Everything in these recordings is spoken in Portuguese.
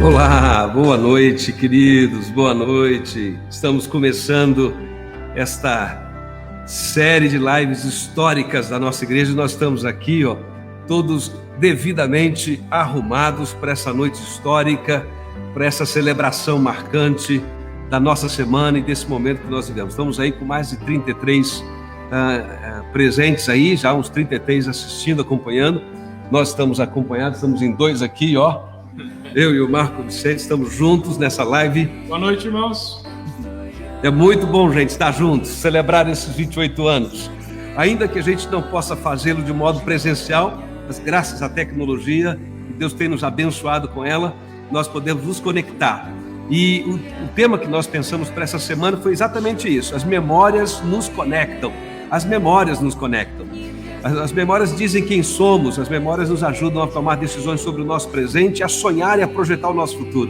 Olá, boa noite, queridos, boa noite. Estamos começando esta série de lives históricas da nossa igreja. Nós estamos aqui, todos devidamente arrumados para essa noite histórica, para essa celebração marcante da nossa semana e desse momento que nós vivemos. Estamos aí com mais de 33 presentes aí, já uns 33 assistindo, acompanhando. Nós estamos acompanhados, estamos em dois aqui, eu e o Marco Vicente estamos juntos nessa live. Boa noite, irmãos. É muito bom, gente, estar juntos, celebrar esses 28 anos. Ainda que a gente não possa fazê-lo de modo presencial, mas graças à tecnologia, Deus tem nos abençoado com ela, nós podemos nos conectar. E o tema que nós pensamos para essa semana foi exatamente isso: as memórias nos conectam. As memórias nos conectam. As memórias dizem quem somos, as memórias nos ajudam a tomar decisões sobre o nosso presente, a sonhar e a projetar o nosso futuro.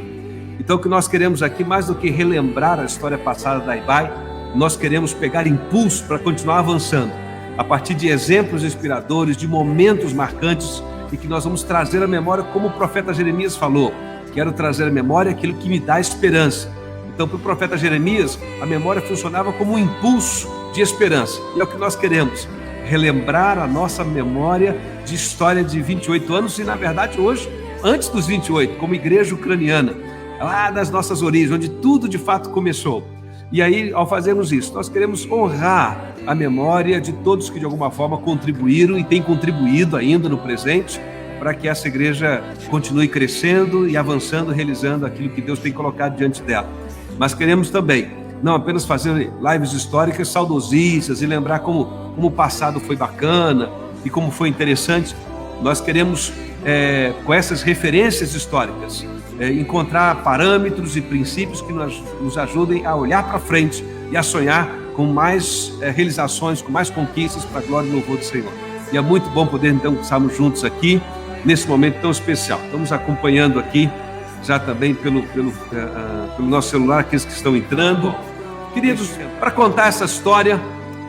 Então o que nós queremos aqui, mais do que relembrar a história passada da IBAI, nós queremos pegar impulso para continuar avançando, a partir de exemplos inspiradores, de momentos marcantes, e que nós vamos trazer à memória, como o profeta Jeremias falou: quero trazer à memória aquilo que me dá esperança. Então, para o profeta Jeremias, a memória funcionava como um impulso de esperança, e é o que nós queremos: relembrar a nossa memória de história de 28 anos, e na verdade hoje, antes dos 28, como igreja ucraniana, lá das nossas origens, onde tudo de fato começou. E aí, ao fazermos isso, nós queremos honrar a memória de todos que de alguma forma contribuíram e têm contribuído ainda no presente, para que essa igreja continue crescendo e avançando, realizando aquilo que Deus tem colocado diante dela. Mas queremos também não apenas fazer lives históricas saudosistas e lembrar como o passado foi bacana e como foi interessante. Nós queremos, com essas referências históricas, encontrar parâmetros e princípios que nos ajudem a olhar para frente e a sonhar com mais realizações, com mais conquistas para a glória e louvor do Senhor. E é muito bom poder, então, estarmos juntos aqui, nesse momento tão especial. Estamos acompanhando aqui, já também pelo nosso celular, aqueles que estão entrando. Queridos, para contar essa história,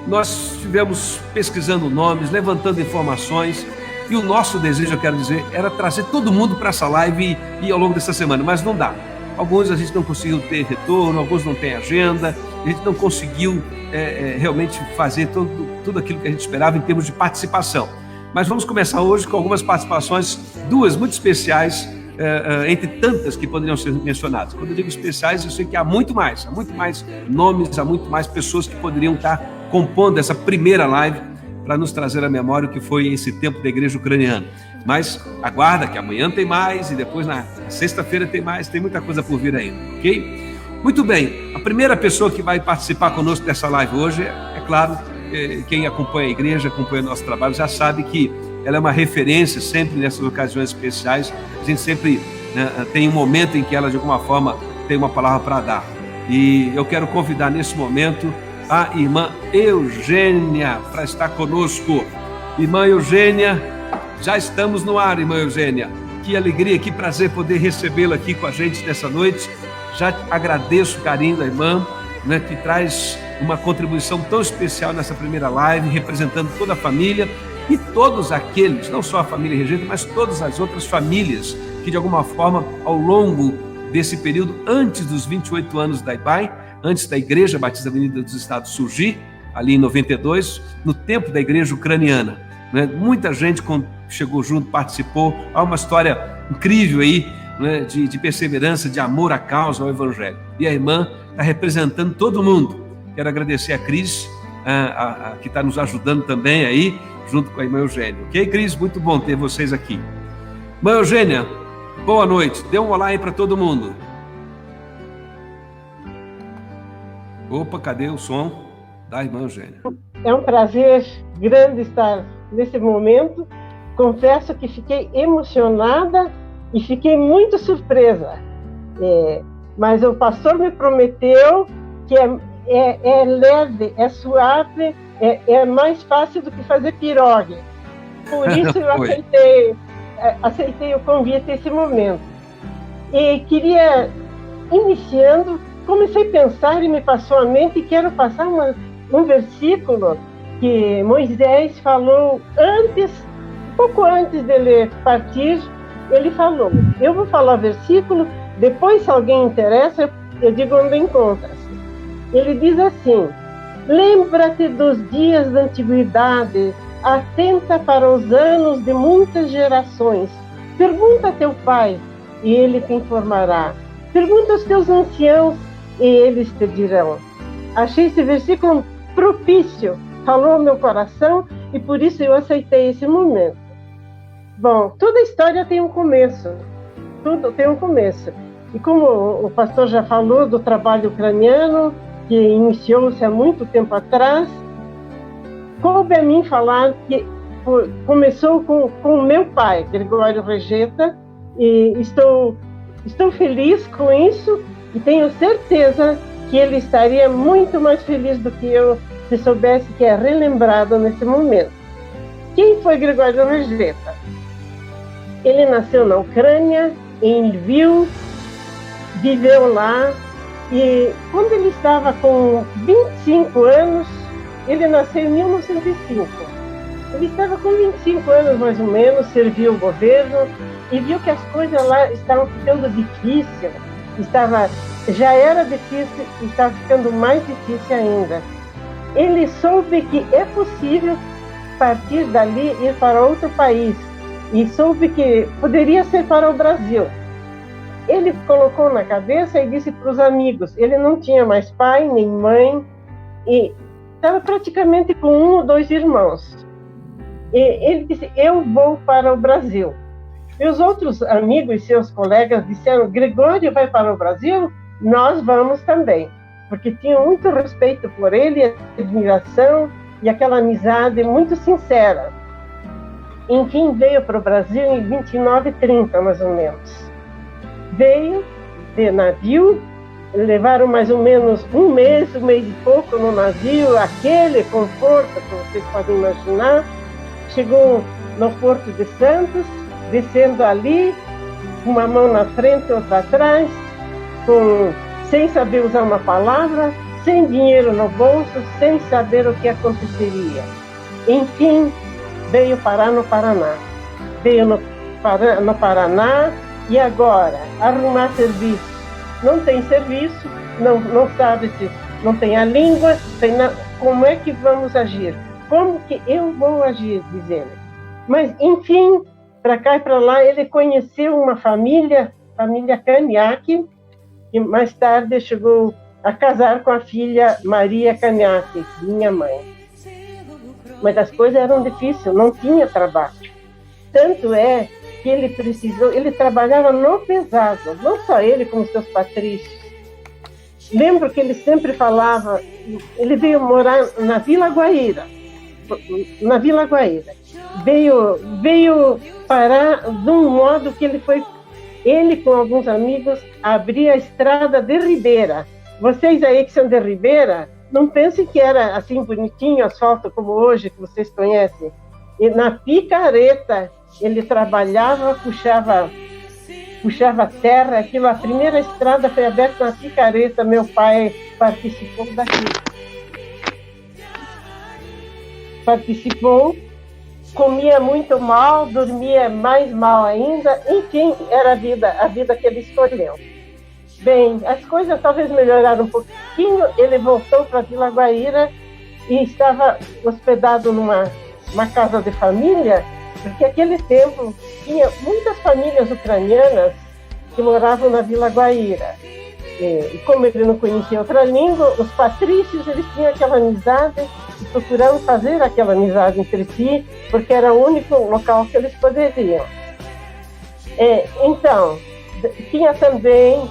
nós estivemos pesquisando nomes, levantando informações, e o nosso desejo, eu quero dizer, era trazer todo mundo para essa live e ao longo dessa semana, mas não dá. Alguns a gente não conseguiu ter retorno, alguns não têm agenda, a gente não conseguiu realmente fazer tudo aquilo que a gente esperava em termos de participação. Mas vamos começar hoje com algumas participações, duas muito especiais, entre tantas que poderiam ser mencionadas. Quando eu digo especiais, eu sei que há muito mais nomes, há muito mais pessoas que poderiam estar compondo essa primeira live para nos trazer à memória o que foi esse tempo da igreja ucraniana. Mas aguarda que amanhã tem mais, e depois na sexta-feira tem mais, tem muita coisa por vir ainda, ok? Muito bem, a primeira pessoa que vai participar conosco dessa live hoje, é claro, quem acompanha a igreja, acompanha o nosso trabalho, já sabe que ela é uma referência sempre nessas ocasiões especiais. A gente sempre tem um momento em que ela de alguma forma tem uma palavra para dar. E eu quero convidar nesse momento a irmã Eugênia para estar conosco. Irmã Eugênia, já estamos no ar, irmã Eugênia. Que alegria, que prazer poder recebê-la aqui com a gente nessa noite. Já agradeço o carinho da irmã, que traz uma contribuição tão especial nessa primeira live, representando toda a família e todos aqueles, não só a família Regenta, mas todas as outras famílias que de alguma forma, ao longo desse período, antes dos 28 anos da IBAI, antes da Igreja Batista Avenida dos Estados surgir, ali em 92, no tempo da igreja ucraniana, muita gente chegou junto, participou. Há uma história incrível aí, de perseverança, de amor à causa, ao Evangelho. E a irmã está representando todo mundo. Quero agradecer a Cris, que está nos ajudando também aí, junto com a irmã Eugênia. Ok, Cris? Muito bom ter vocês aqui. Irmã Eugênia, boa noite. Dê um olá aí para todo mundo. Opa, cadê o som da irmã Eugênia? É um prazer grande estar nesse momento. Confesso que fiquei emocionada e fiquei muito surpresa. Mas o pastor me prometeu que é leve, é suave, é mais fácil do que fazer pirogue. Por isso eu aceitei o convite esse momento. E queria, iniciando, comecei a pensar e me passou à mente, e quero passar um versículo que Moisés falou pouco antes dele partir. Ele falou, eu vou falar o versículo Depois, se alguém interessa, eu digo onde encontra-se. Ele diz assim: lembra-te dos dias da antiguidade, atenta para os anos de muitas gerações. Pergunta a teu pai, e ele te informará. Pergunta aos teus anciãos, e eles te dirão. Achei esse versículo propício, falou ao meu coração, e por isso eu aceitei esse momento. Bom, toda história tem um começo. Tudo tem um começo. E como o pastor já falou do trabalho ucraniano, que iniciou-se há muito tempo atrás, coube a mim falar que começou com o meu pai, Gregório Regeta, e estou feliz com isso e tenho certeza que ele estaria muito mais feliz do que eu se soubesse que é relembrado nesse momento. Quem foi Gregório Regeta? Ele nasceu na Ucrânia, em Lviv, viveu lá, e quando ele estava com 25 anos, ele nasceu em 1905. Ele estava com 25 anos, mais ou menos, serviu o governo e viu que as coisas lá estavam ficando difíceis. Já era difícil e estava ficando mais difícil ainda. Ele soube que é possível partir dali e ir para outro país. E soube que poderia ser para o Brasil. Ele colocou na cabeça e disse para os amigos, ele não tinha mais pai nem mãe, e estava praticamente com 1 ou 2 irmãos. E ele disse, eu vou para o Brasil. E os outros amigos e seus colegas disseram, Gregório vai para o Brasil? Nós vamos também. Porque tinham muito respeito por ele, admiração e aquela amizade muito sincera. Enfim, veio para o Brasil em 29 e 30, mais ou menos. Veio de navio, levaram mais ou menos um mês e pouco no navio, aquele conforto que vocês podem imaginar. Chegou no Porto de Santos, descendo ali, uma mão na frente, outra atrás, sem saber usar uma palavra, sem dinheiro no bolso, sem saber o que aconteceria. Enfim, veio parar no Paraná. Veio no Paraná e agora arrumar serviço. Não tem serviço, não sabe se não tem a língua, como é que vamos agir? Como que eu vou agir, diz ele. Mas, enfim, para cá e para lá, ele conheceu uma família Caniaque, que mais tarde chegou a casar com a filha Maria Caniaque, minha mãe. Mas as coisas eram difíceis, não tinha trabalho. Tanto é que ele trabalhava no pesado, não só ele, como seus patrícios. Lembro que ele sempre falava, ele veio morar na Vila Guaíra. Veio parar de um modo que ele com alguns amigos, abria a estrada de Ribeira. Vocês aí que são de Ribeira, não pensem que era assim bonitinho, asfalto como hoje, que vocês conhecem. E na picareta, ele trabalhava, puxava terra. A primeira estrada foi aberta na picareta, meu pai participou comia muito mal, dormia mais mal ainda, enfim, era a vida que ele escolheu. Bem, as coisas talvez melhoraram um pouquinho, ele voltou para Vila Guaíra e estava hospedado numa casa de família, porque naquele tempo tinha muitas famílias ucranianas que moravam na Vila Guaíra. E como ele não conhecia outra língua, os patrícios, eles tinham aquela amizade e procuravam fazer aquela amizade entre si, porque era o único local que eles poderiam. Então, tinha também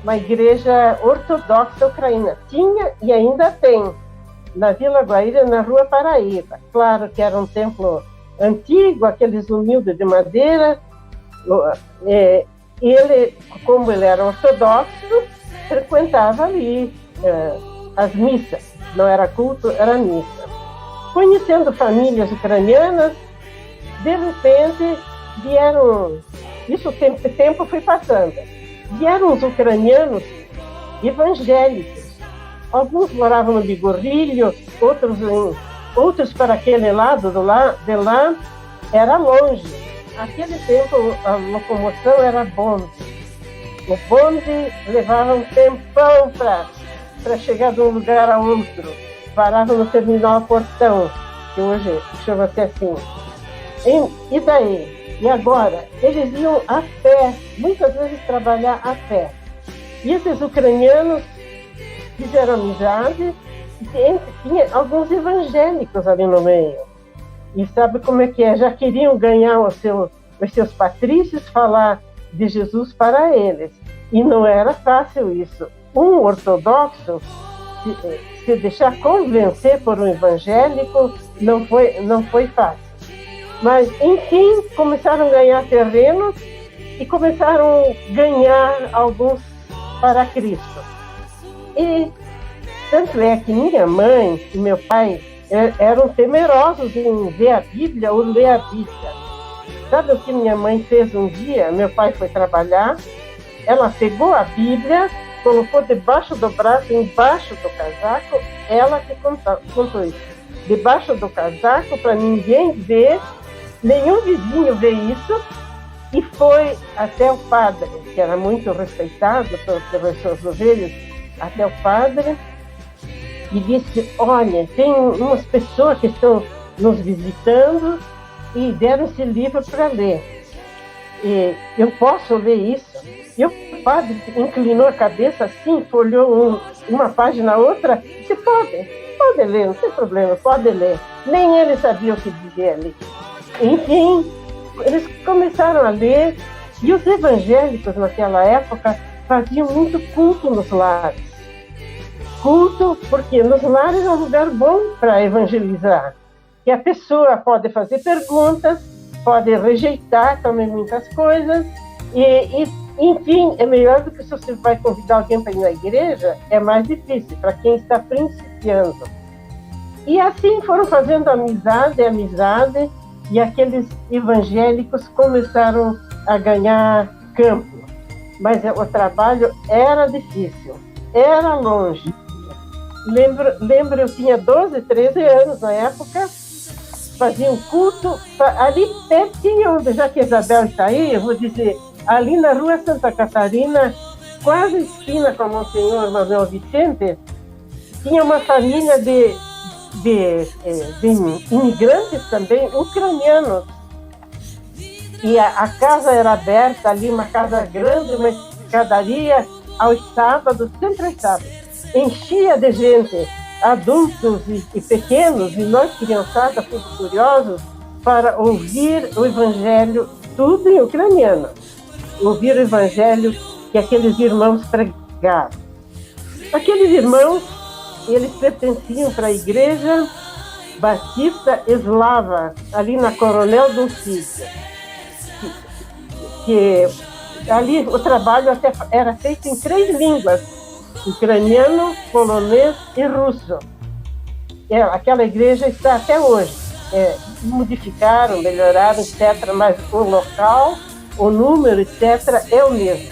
uma igreja ortodoxa ucraniana. Tinha e ainda tem, na Vila Guaíra, na Rua Paraíba. Claro que era um templo antigo, aqueles humildes de madeira. E ele, como ele era ortodoxo, frequentava ali as missas. Não era culto, era missa. Conhecendo famílias ucranianas, de repente vieram, isso o tempo foi passando, vieram os ucranianos evangélicos. Alguns moravam no Bigorrilho, outros para aquele lado de lá era longe. Naquele tempo a locomoção era bonde. O bonde levava um tempão para chegar de um lugar a outro. Parava no terminal Portão, que hoje chama-se assim. E daí? E agora? Eles iam a pé, muitas vezes trabalhar a pé. E esses ucranianos fizeram amizade, e tinha alguns evangélicos ali no meio. E sabe como é que é? Já queriam ganhar os seus patrícios, falar de Jesus para eles. E não era fácil isso. Um ortodoxo se deixar convencer por um evangélico não foi fácil. Mas, enfim, começaram a ganhar terrenos e começaram a ganhar alguns para Cristo. E tanto é que minha mãe e meu pai eram temerosos em ver a Bíblia ou ler a Bíblia. Sabe o que minha mãe fez um dia? Meu pai foi trabalhar, ela pegou a Bíblia, colocou debaixo do braço, embaixo do casaco, ela que contou isso. Debaixo do casaco, para ninguém ver, nenhum vizinho ver isso, e foi até o padre, que era muito respeitado pelas suas ovelhas, até o padre, e disse: olha, tem umas pessoas que estão nos visitando e deram esse livro para ler. E eu posso ler isso? E o padre inclinou a cabeça assim, folheou uma página a outra, e disse: pode ler, não tem problema, pode ler. Nem ele sabia o que dizer ali. Enfim, eles começaram a ler, e os evangélicos naquela época faziam muito culto nos lares. Culto, porque nos lares é um lugar bom para evangelizar. E a pessoa pode fazer perguntas, pode rejeitar também muitas coisas, e enfim, é melhor do que se você vai convidar alguém para ir na igreja, é mais difícil para quem está principiando. E assim foram fazendo amizade, e aqueles evangélicos começaram a ganhar campo. Mas o trabalho era difícil, era longe. Lembro, eu tinha 12, 13 anos na época, fazia um culto ali pertinho, já que a Isabel está aí, eu vou dizer, ali na rua Santa Catarina, quase esquina com a Monsenhor Manuel Vicente, tinha uma família de imigrantes também, ucranianos. E a casa era aberta ali, uma casa grande, uma escadaria aos sábados, sempre aos sábados. Enchia de gente, adultos e pequenos, e nós, criançada, fomos curiosos para ouvir o evangelho, tudo em ucraniano. Ouvir o evangelho que aqueles irmãos pregavam. Aqueles irmãos, eles pertenciam para a igreja Batista Eslava, ali na Coronel Dulcícia. Que ali o trabalho até era feito em 3 línguas: ucraniano, polonês e russo. Aquela igreja está até hoje. Modificaram, melhoraram, etc., mas o local, o número, etc., é o mesmo.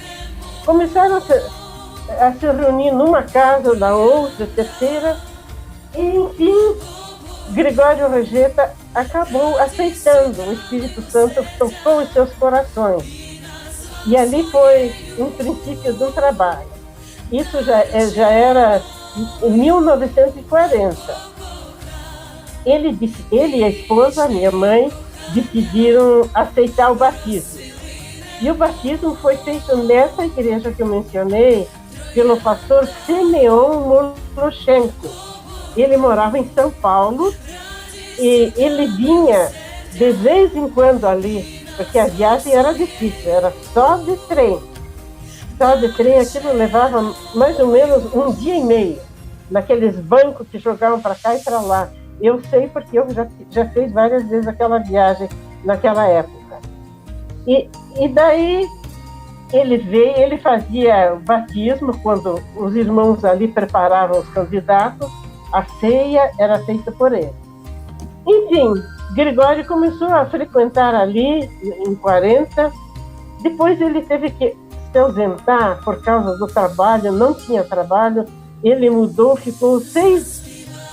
Começaram a se reunir numa casa, na outra, terceira, e, enfim, Gregório Rogeta acabou aceitando. O Espírito Santo tocou os seus corações. E ali foi um princípio do trabalho. Isso já era em 1940. Ele e a esposa, minha mãe, decidiram aceitar o batismo. E o batismo foi feito nessa igreja que eu mencionei, pelo pastor Simeon Moloshenko. Ele morava em São Paulo e ele vinha de vez em quando ali, porque a viagem era difícil, era só de trem. Só de trem, aquilo levava mais ou menos 1 dia e meio, naqueles bancos que jogavam para cá e para lá. Eu sei porque eu já fiz várias vezes aquela viagem naquela época. E daí ele veio, ele fazia o batismo quando os irmãos ali preparavam os candidatos, a ceia era feita por ele. Enfim, Gregório começou a frequentar ali em 40, depois ele teve que se ausentar por causa do trabalho, não tinha trabalho, ele mudou, ficou 6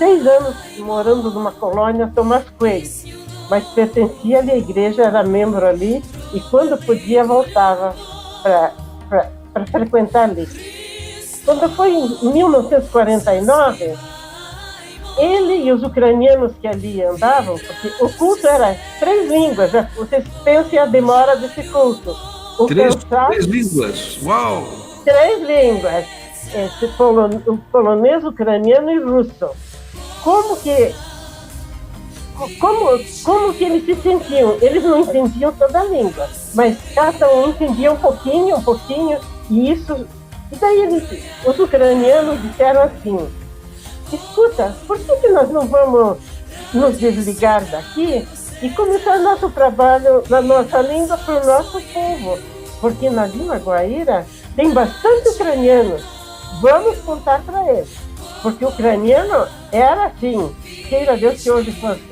anos morando numa colônia, Tomás Coelho, mas pertencia ali à igreja, era membro ali, e quando podia voltava para frequentar ali. Quando foi em 1949, ele e os ucranianos que ali andavam, porque o culto era 3 línguas, vocês pensem a demora desse culto. Três línguas, uau! 3 línguas, o polonês, ucraniano e russo. Como que eles se sentiam? Eles não entendiam toda a língua, mas cada um entendia um pouquinho, e isso... E daí os ucranianos disseram assim: escuta, por que nós não vamos nos desligar daqui e começar nosso trabalho na nossa língua para o nosso povo? Porque na Vila Guaíra tem bastante ucranianos. Vamos contar para eles. Porque o ucraniano era assim, queira Deus que hoje fosse.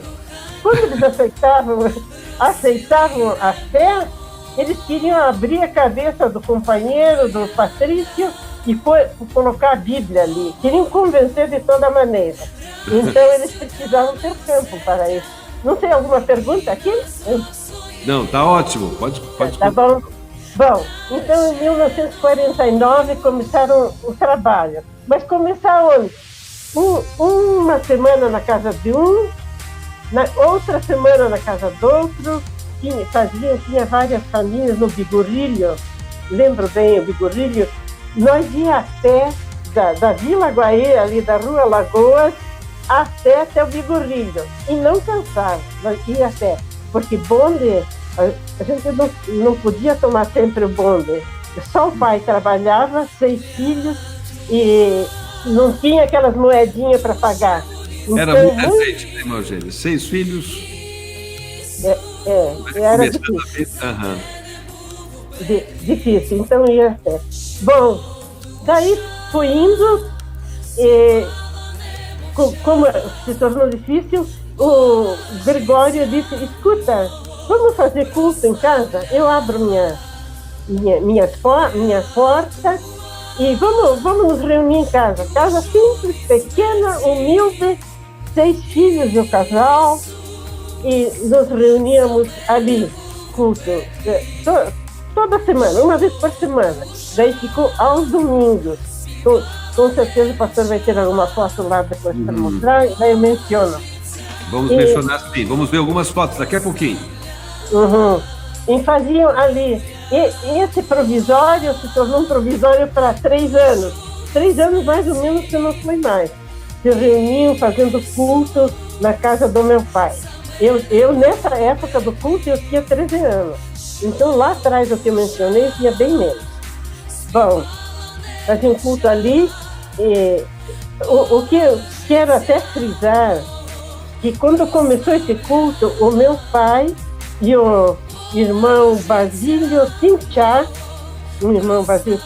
Quando eles aceitavam a fé, eles queriam abrir a cabeça do companheiro, do Patrício, e colocar a Bíblia ali. Queriam convencer de toda maneira. Então, eles precisavam ter campo para isso. Não tem alguma pergunta aqui? Não, tá ótimo. Pode. Tá bom. Bom, então, em 1949, começaram o trabalho. Mas começar onde? Uma semana na casa de um, outra semana na casa do outro. Tinha várias famílias no Bigorrilho, lembro bem o Bigorrilho. Nós ia a pé da Vila Guaíra, ali da Rua Lagoas, até o Bigorrilho, e não cansava, nós ia a pé, porque bonde, a gente não podia tomar sempre o bonde. Só o pai trabalhava, 6 filhos, e não tinha aquelas moedinhas para pagar. Então, era muita gente, né, irmão Eugênio? 6 filhos... era difícil. Difícil, então ia até. Bom, daí fui indo, como se tornou difícil, o Gregório disse: escuta, vamos fazer culto em casa? Eu abro minhas portas e vamos nos reunir em casa. Casa simples, pequena, humilde, 6 filhos do casal. E nos reuníamos ali, culto, toda semana, uma vez por semana. Daí ficou aos domingos. Com certeza o pastor vai ter alguma foto lá depois para mostrar, e daí eu menciono. Vamos mencionar sim, vamos ver algumas fotos daqui a pouquinho. E faziam ali. E esse provisório se tornou um provisório para 3 anos. 3 anos mais ou menos, que não foi mais. Se reuniam fazendo culto na casa do meu pai. Eu, nessa época do culto, eu tinha 13 anos. Então, lá atrás, o que eu mencionei, eu tinha bem menos. Bom, fazia um culto ali. O que eu quero até frisar, que quando começou esse culto, o meu pai e o irmão Basílio Sinchar, o irmão Basílio,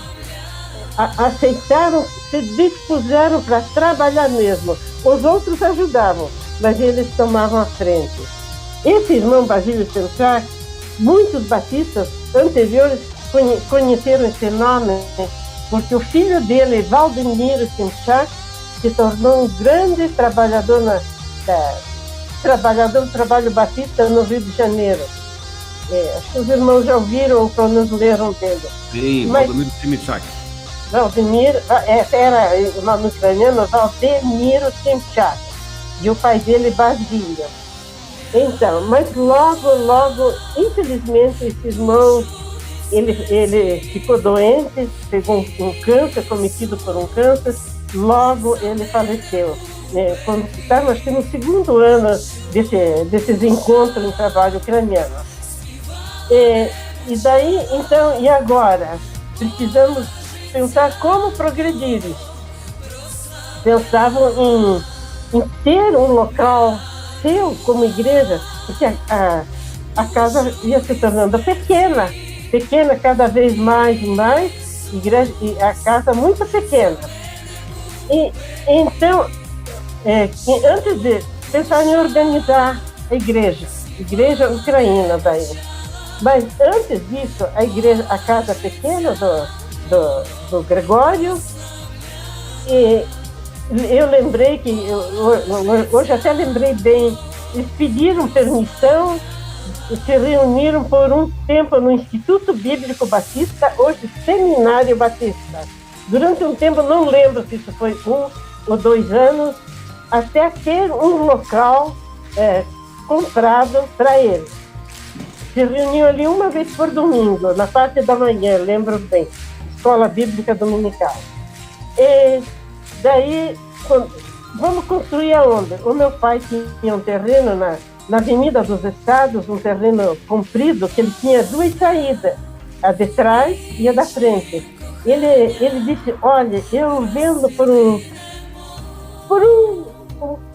aceitaram, se dispuseram para trabalhar mesmo. Os outros ajudavam, mas eles tomavam a frente. Esse irmão Basílio Sinchar, muitos batistas anteriores conheceram esse nome, porque o filho dele, Valdemiro Sinchar, se tornou um grande trabalhador do trabalho batista no Rio de Janeiro. Acho que os irmãos já ouviram ou pelo menos leram dele. Sim, Valdemiro Sinchar. Valdemiro, era o nome ucraniano, Valdemiro Sinchar. E o pai dele, Basílio. Então, mas logo, infelizmente, esse irmão, ele ficou doente, pegou um câncer, cometido por um câncer, logo ele faleceu. Quando estava, acho que no 2º ano desses encontros em trabalho ucraniano. E daí, então, e agora? Precisamos pensar como progredir. Pensavam em ter um local seu como igreja, porque a casa ia se tornando pequena cada vez mais e mais, igreja, e a casa muito pequena. E então, antes de pensar em organizar a igreja ucraína daí. Mas antes disso, a casa pequena do Gregório, e eu lembrei que, hoje até lembrei bem, eles pediram permissão se reuniram por um tempo no Instituto Bíblico Batista, hoje Seminário Batista. Durante um tempo, não lembro se isso foi 1 ou 2 anos, até ter um local comprado para eles. Se reuniam ali uma vez por domingo, na parte da manhã, lembro bem, Escola Bíblica Dominical. E daí, vamos construir aonde? O meu pai tinha um terreno na Avenida dos Estados, um terreno comprido, que ele tinha 2 saídas, a de trás e a da frente. Ele disse, olha, eu vendo por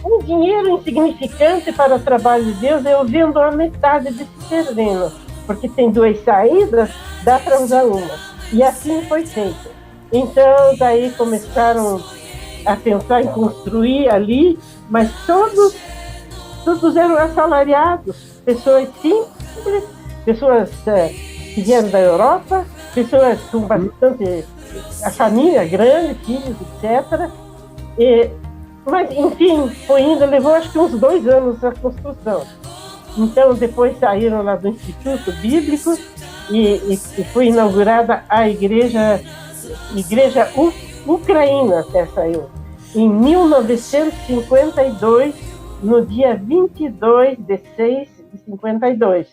um dinheiro insignificante para o trabalho de Deus, eu vendo a metade desse terreno, porque tem 2 saídas, dá para usar uma. E assim foi feito. Então, daí começaram a pensar em construir ali, mas todos eram assalariados, pessoas simples, pessoas que vieram da Europa, pessoas com bastante, a família grande, filhos, etc. Mas, enfim, foi indo, levou acho que uns 2 anos a construção. Então, depois saíram lá do Instituto Bíblico e foi inaugurada a igreja Ucraína, até saiu, em 1952, no dia 22 de 6 de 52.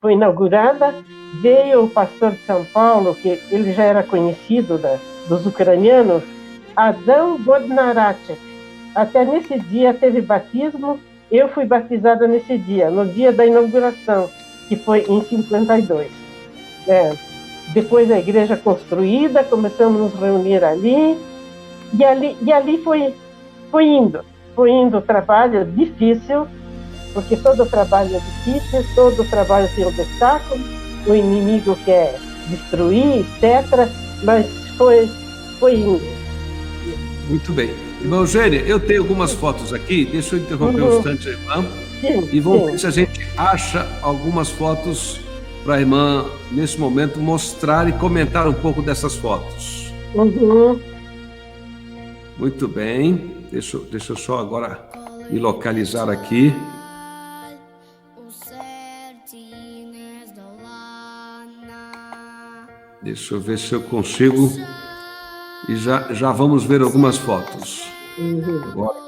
Foi inaugurada, veio o pastor de São Paulo, que ele já era conhecido dos ucranianos, Adam Bodnarachek. Até nesse dia teve batismo, eu fui batizada nesse dia, no dia da inauguração, que foi em 52. Depois a igreja construída, começamos a nos reunir ali, e ali foi indo o trabalho difícil, porque todo trabalho é difícil, todo trabalho tem um obstáculo, o inimigo quer destruir, etc., mas foi indo. Muito bem. Irmã Eugênia, eu tenho algumas fotos aqui, deixa eu interromper um instante a irmã, e vamos ver se a gente acha algumas fotos para a irmã, nesse momento, mostrar e comentar um pouco dessas fotos. Muito bem, deixa eu só agora me localizar aqui. Deixa eu ver se eu consigo. E já vamos ver algumas fotos. Agora.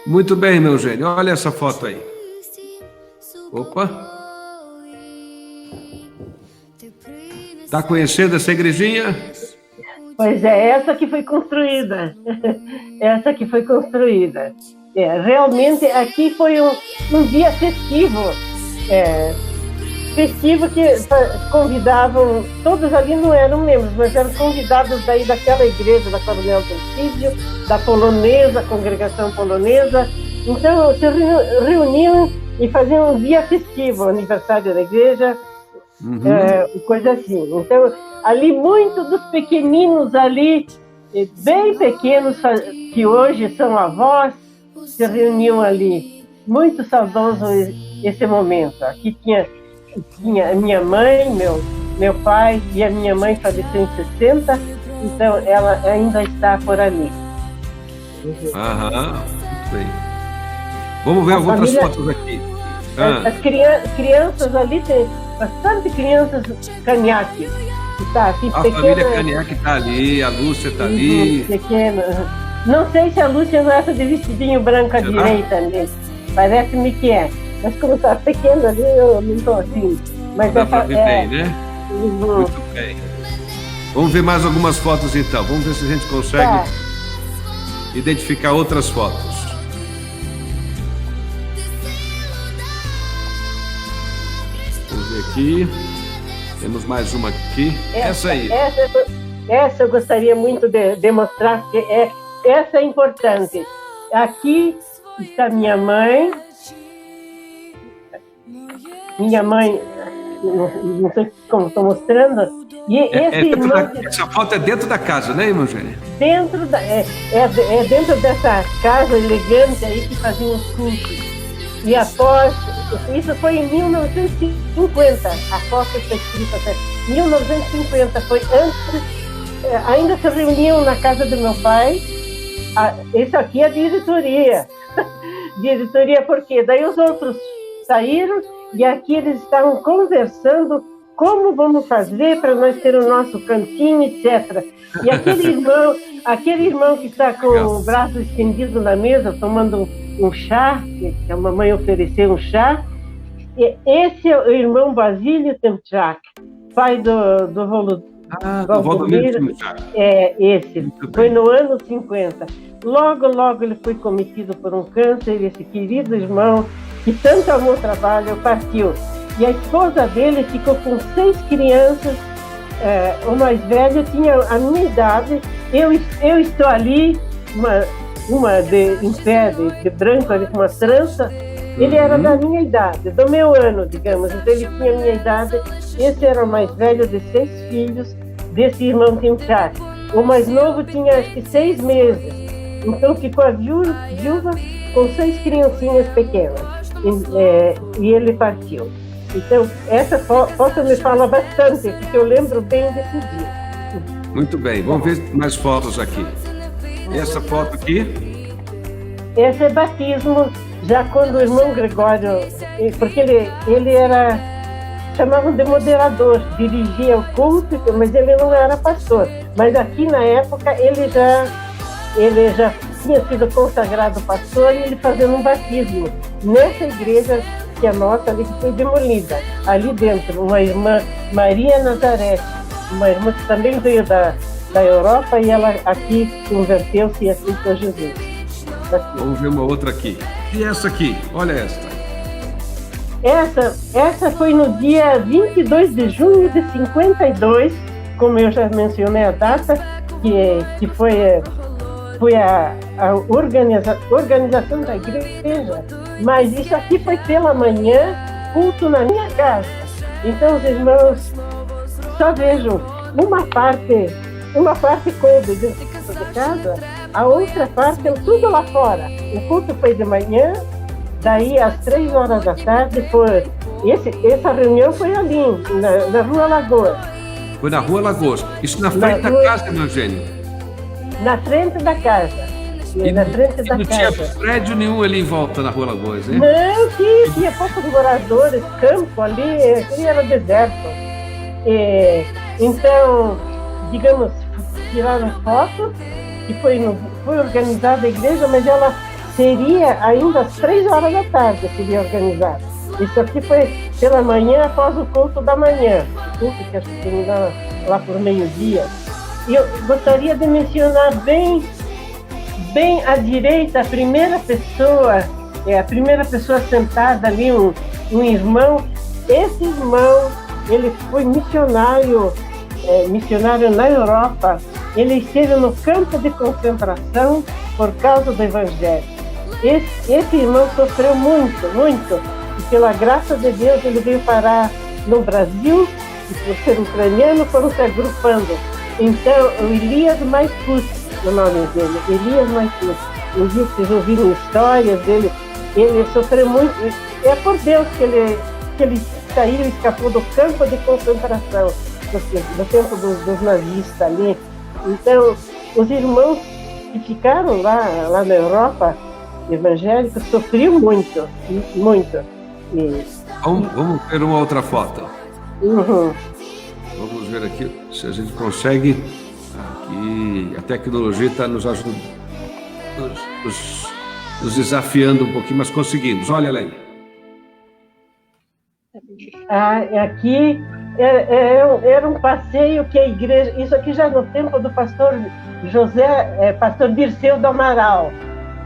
Muito bem, meu Eugênio. Olha essa foto aí. Opa. Tá conhecendo essa igrejinha? Pois é, essa que foi construída. Essa que foi construída. Realmente, aqui foi um dia festivo. Festivo que convidavam, todos ali não eram membros, mas eram convidados daí daquela igreja, da Coronel Tensídio, da polonesa, congregação polonesa. Então, se reuniam e faziam um dia festivo, aniversário da igreja, coisa assim. Então, ali, muitos dos pequeninos ali, bem pequenos, que hoje são avós, se reuniam ali. Muito saudoso esse momento. Aqui tinha minha mãe, meu pai, e a minha mãe faleceu em 60, então ela ainda está por ali. Muito bem. Vamos ver outras fotos aqui. As crianças ali, tem bastante crianças Caniaque. Tá, assim, a família Caniaque está ali, a Lúcia está ali. Pequena. Não sei se a Lúcia não é essa de vestidinho branco à direita ali. Parece-me que é. Mas como está pequena ali, eu não estou assim. Mas dá para ver bem, né? Muito bem. Vamos ver mais algumas fotos então. Vamos ver se a gente consegue identificar outras fotos. Vamos ver aqui. Temos mais uma aqui. Essa aí. Essa eu gostaria muito de mostrar, porque essa é importante. Aqui está minha mãe. Minha mãe, não sei como estou mostrando. E essa foto é dentro da casa, né, irmã Eugênia? Dentro dessa casa elegante aí que faziam os cultos. E após, isso foi em 1950, a foto está escrita até 1950, foi antes, ainda se reuniam na casa do meu pai. Esse aqui é a diretoria. diretoria, porque daí os outros saíram e aqui eles estavam conversando como vamos fazer para nós ter o nosso cantinho, etc. E aquele irmão que está com o braço estendido na mesa, tomando um chá, que a mamãe ofereceu um chá, esse é o irmão Basílio Temchak, pai do Valdomiro. Esse. Foi no ano 50. Logo ele foi cometido por um câncer, esse querido irmão, que tanto amou o trabalho, partiu. E a esposa dele ficou com 6 crianças, o mais velho tinha a minha idade, eu estou ali, uma em pé, de branco, ali com uma trança, ele era da minha idade, do meu ano, digamos, então ele tinha a minha idade, esse era o mais velho de 6 filhos, desse irmão Timchak. O mais novo tinha acho que 6 meses, então ficou a viúva com 6 criancinhas pequenas, e ele partiu. Então, essa foto me fala bastante, porque eu lembro bem desse dia. Muito bem, vamos ver mais fotos aqui. Essa foto aqui? Esse é batismo, já quando o irmão Gregório, porque ele era, chamavam de moderador, dirigia o culto, mas ele não era pastor. Mas aqui na época ele já tinha sido consagrado pastor e ele fazendo um batismo nessa igreja que a nossa ali que foi demolida. Ali dentro, uma irmã, Maria Nazarete, uma irmã que também veio da Europa e ela aqui converteu-se e aceitou Jesus. Aqui. Vamos ver uma outra aqui. E essa aqui? Olha esta. Essa foi no dia 22 de junho de 52, como eu já mencionei a data, que foi a organização da igreja, mas isso aqui foi pela manhã, culto na minha casa. Então os irmãos só vejam uma parte coube dentro de casa, a outra parte é tudo lá fora. O culto foi de manhã, daí às 3 horas da tarde essa reunião foi ali, na Rua Lagoas. Foi na Rua Lagoas. Isso na frente da casa, Eugênio? Na frente da casa. Não tinha prédio nenhum ali em volta na Rua Lagoas, hein? Não, tinha poucos moradores, campo ali era deserto. Então, digamos, tiraram fotos, que foi organizada a igreja, mas ela seria ainda às 3 horas da tarde, seria organizada. Isso aqui foi pela manhã, após o culto da manhã, o culto que acho que terminou lá por meio-dia. E eu gostaria de mencionar bem à direita, a primeira pessoa sentada ali, um irmão. Esse irmão, ele foi missionário na Europa. Ele esteve no campo de concentração por causa do Evangelho. Esse irmão sofreu muito, e pela graça de Deus ele veio parar no Brasil, e por ser ucraniano foram se agrupando. Então, o Elias Maikut, o nome dele, Elias Maikut. Um dia que vocês ouviram histórias dele, ele sofreu muito. É por Deus que ele saiu e escapou do campo de concentração, do tempo dos nazistas ali. Então, os irmãos que ficaram lá na Europa, evangélicos, sofriam muito. Vamos ver uma outra foto. Uhum. Vamos ver aqui se a gente consegue. Aqui a tecnologia está nos ajudando, nos desafiando um pouquinho, mas conseguimos. Olha aí. Aqui era um passeio que a igreja. Isso aqui já no tempo do pastor pastor Dirceu do Amaral.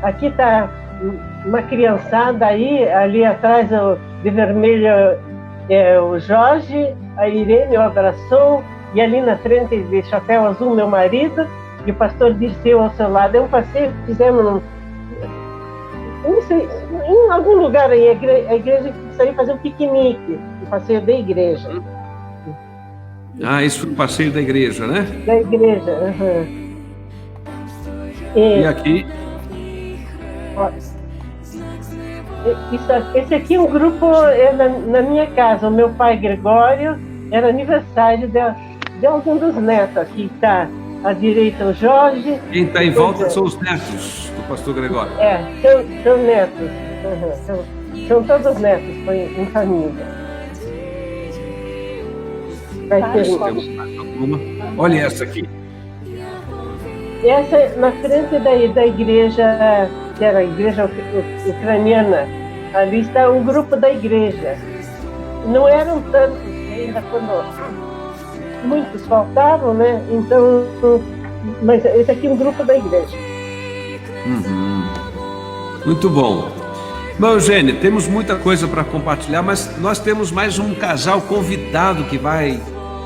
Aqui está uma criançada ali atrás de vermelho o Jorge, a Irene o abraçou, e ali na frente de chapéu azul meu marido e o pastor Dirceu ao seu lado. É um passeio que fizemos não sei, em algum lugar aí, a igreja saiu fazer um piquenique, um passeio da igreja. Isso foi o passeio da igreja, né? Da igreja, uhum. E aqui? Esse aqui é um grupo na minha casa. O meu pai Gregório, era aniversário de algum dos netos. Aqui está à direita o Jorge. Quem está em volta são os netos do pastor Gregório. São netos. São todos netos, foi em família. Vai ter uma. Olha essa aqui. Essa é na frente da igreja, que era a igreja ucraniana. Ali está o grupo da igreja. Não eram tantos ainda quando muitos faltavam, né? Então, mas esse aqui é um grupo da igreja. Muito bom. Bom, Eugênia, temos muita coisa para compartilhar, mas nós temos mais um casal convidado que vai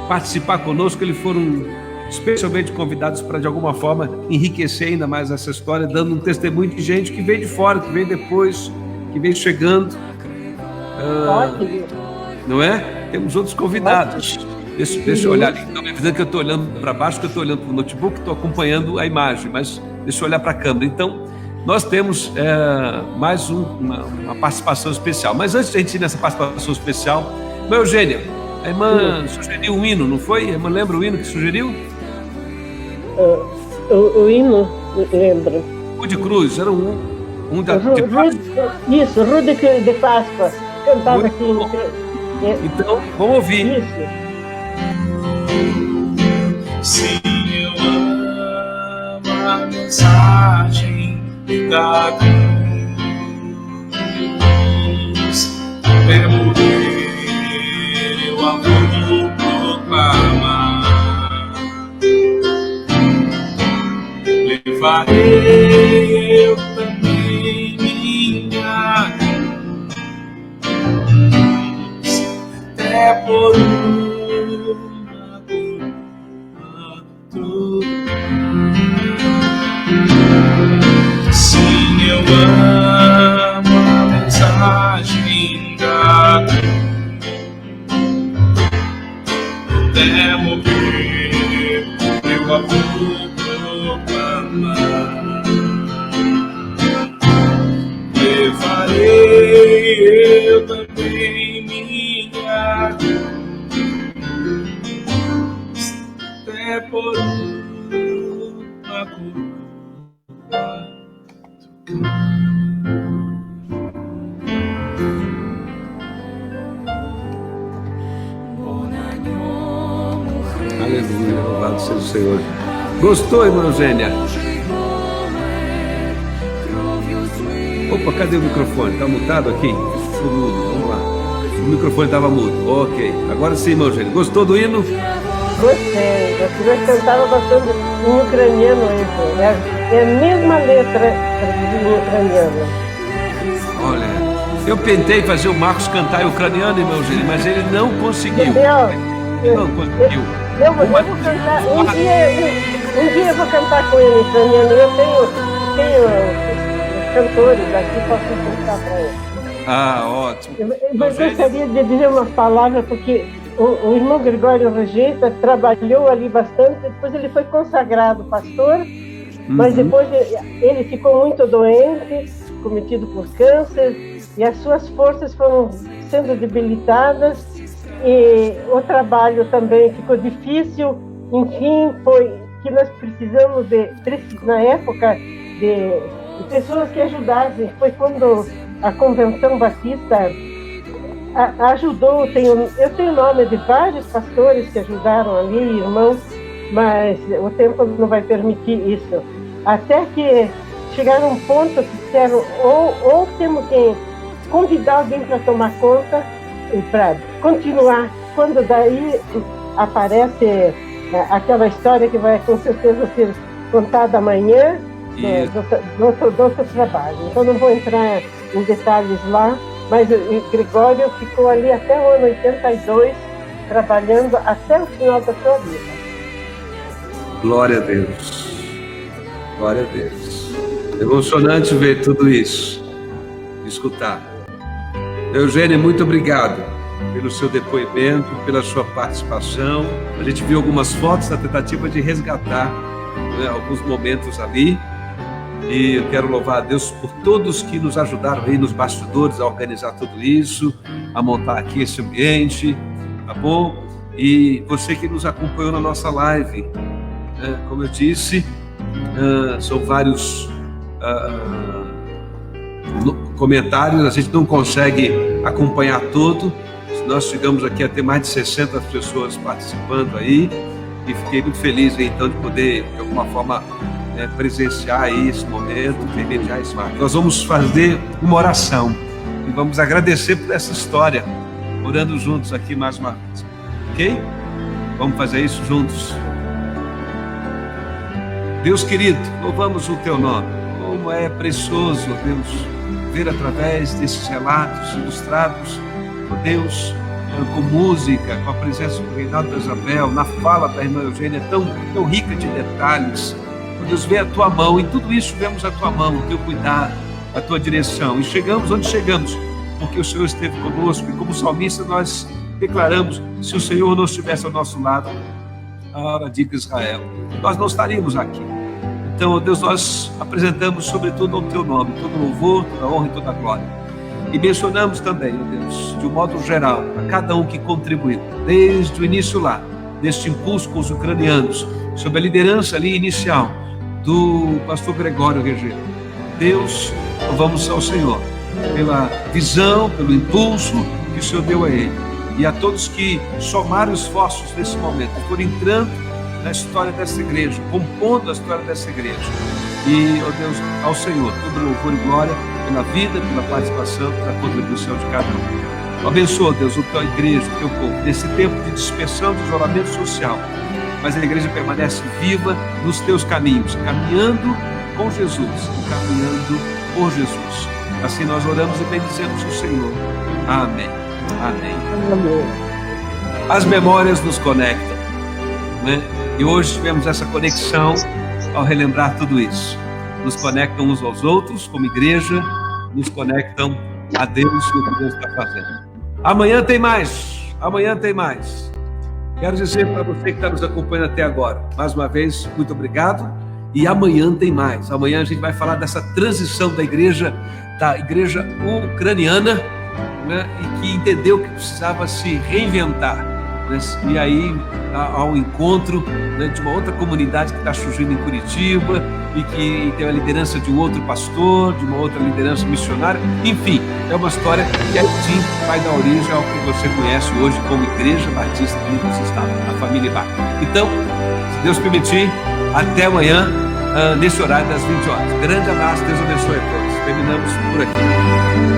participar conosco. Eles foram especialmente convidados para, de alguma forma, enriquecer ainda mais essa história, dando um testemunho de gente que veio de fora, que veio depois, que veio chegando. Não é? Temos outros convidados. Deixa eu olhar ali. Estão me avisando que eu estou olhando para baixo, que eu estou olhando para o notebook, estou acompanhando a imagem, mas deixa eu olhar para a câmera. Então, nós temos mais uma participação especial. Mas antes de a gente ir nessa participação especial, irmã Eugênia, a irmã sugeriu um hino, não foi? A irmã lembra o hino que sugeriu? O hino, lembro. Rude Cruz, era um da de Páscoa. Isso, Rude de Páscoa. Cantava aqui. Então, vamos ouvir. Isso. Sim, eu amo a mensagem da cruz. Até morrer, eu a vou proclamar. Levarei eu também minha cruz, até por uma cruz. Sim, eu amo a mensagem da cruz, até morrer eu a vou proclamar. Levarei eu também minha cruz, até por uma cruz. Aleluia, louvado seja o Senhor. Gostou, irmã Eugênia? Opa, cadê o microfone? Está mutado aqui? Ficou mudo, vamos lá. O microfone estava mudo. Ok, agora sim, irmã Eugênia. Gostou do hino? Gostei. Eu cantava bastante em ucraniano isso. É a mesma letra em ucraniano. Olha, eu tentei fazer o Marcos cantar em ucraniano, irmão Eugênio, mas ele não conseguiu. Entendeu? Não conseguiu. Eu vou cantar. Um dia eu vou cantar com ele em ucraniano. Eu tenho cantores aqui, posso cantar para ele. Ah, ótimo. Eu gostaria de dizer umas palavras, porque o irmão Gregório Rejeita trabalhou ali bastante, depois ele foi consagrado pastor, mas depois ele ficou muito doente, cometido por câncer, e as suas forças foram sendo debilitadas, e o trabalho também ficou difícil. Enfim, foi que nós precisamos na época, de pessoas que ajudassem. Foi quando a Convenção Batista ajudou. Eu tenho nome de vários pastores que ajudaram ali, irmãos, mas o tempo não vai permitir isso. Até que chegaram a um ponto que disseram, ou temos que convidar alguém para tomar conta e para continuar. Quando daí aparece aquela história que vai com certeza ser contada amanhã, do outro trabalho. Então não vou entrar em detalhes lá, mas o Gregório ficou ali até o ano 82, trabalhando até o final da sua vida. Glória a Deus. Glória a Deus. Emocionante ver tudo isso, escutar. Eugênia, muito obrigado pelo seu depoimento, pela sua participação. A gente viu algumas fotos na tentativa de resgatar, né, alguns momentos ali. E eu quero louvar a Deus por todos que nos ajudaram aí nos bastidores a organizar tudo isso, a montar aqui esse ambiente, tá bom? E você que nos acompanhou na nossa live, Como eu disse, são vários comentários, a gente não consegue acompanhar todo. Nós chegamos aqui a ter mais de 60 pessoas participando aí, e fiquei muito feliz então de poder, de alguma forma, presenciar aí esse momento, privilegiar esse momento. Nós vamos fazer uma oração e vamos agradecer por essa história, orando juntos aqui mais uma vez, ok? Vamos fazer isso juntos. Deus querido, louvamos o teu nome. Como é precioso, Deus, ver através desses relatos ilustrados, ó Deus, com música, com a presença do Reinaldo da Isabel, na fala da irmã Eugênia, tão rica de detalhes. Ó Deus, vê a tua mão, em tudo isso vemos a tua mão, o teu cuidado, a tua direção. E chegamos onde chegamos, porque o Senhor esteve conosco. E como salmista nós declaramos, se o Senhor não estivesse ao nosso lado, a hora diga Israel, nós não estaríamos aqui. Então, ó Deus, nós apresentamos sobretudo o teu nome, todo louvor, toda honra e toda glória. E mencionamos também, ó Deus, de um modo geral, a cada um que contribuiu, desde o início lá, deste impulso com os ucranianos, sob a liderança ali inicial do pastor Gregório Rogério. Deus, louvamos ao Senhor pela visão, pelo impulso que o Senhor deu a ele. E a todos que somaram esforços nesse momento, foram entrando na história dessa igreja, compondo a história dessa igreja. E, ó Deus, ao Senhor, todo louvor e glória pela vida, pela participação, pela contribuição de cada um. Abençoa, Deus, a tua igreja, o teu povo, nesse tempo de dispersão, de isolamento social. Mas a igreja permanece viva nos teus caminhos, caminhando com Jesus, caminhando por Jesus. Assim nós oramos e bendizemos o Senhor. Amém. Amém. Amém. As memórias nos conectam, né? E hoje tivemos essa conexão ao relembrar tudo isso. Nos conectam uns aos outros, como igreja, nos conectam a Deus e o que Deus está fazendo. Amanhã tem mais. Amanhã tem mais. Quero dizer para você que está nos acompanhando até agora, mais uma vez, muito obrigado. E amanhã tem mais. Amanhã a gente vai falar dessa transição da igreja ucraniana, né, e que entendeu que precisava se reinventar, né, e aí ao encontro, né, de uma outra comunidade que está surgindo em Curitiba e que tem a liderança de um outro pastor, de uma outra liderança missionária. Enfim, é uma história que sim vai dar origem ao que você conhece hoje como Igreja Batista do Lucas Estado, a família Ibac. Então, se Deus permitir, até amanhã, nesse horário das 20 horas. Grande abraço, Deus abençoe a todos. Terminamos por aqui.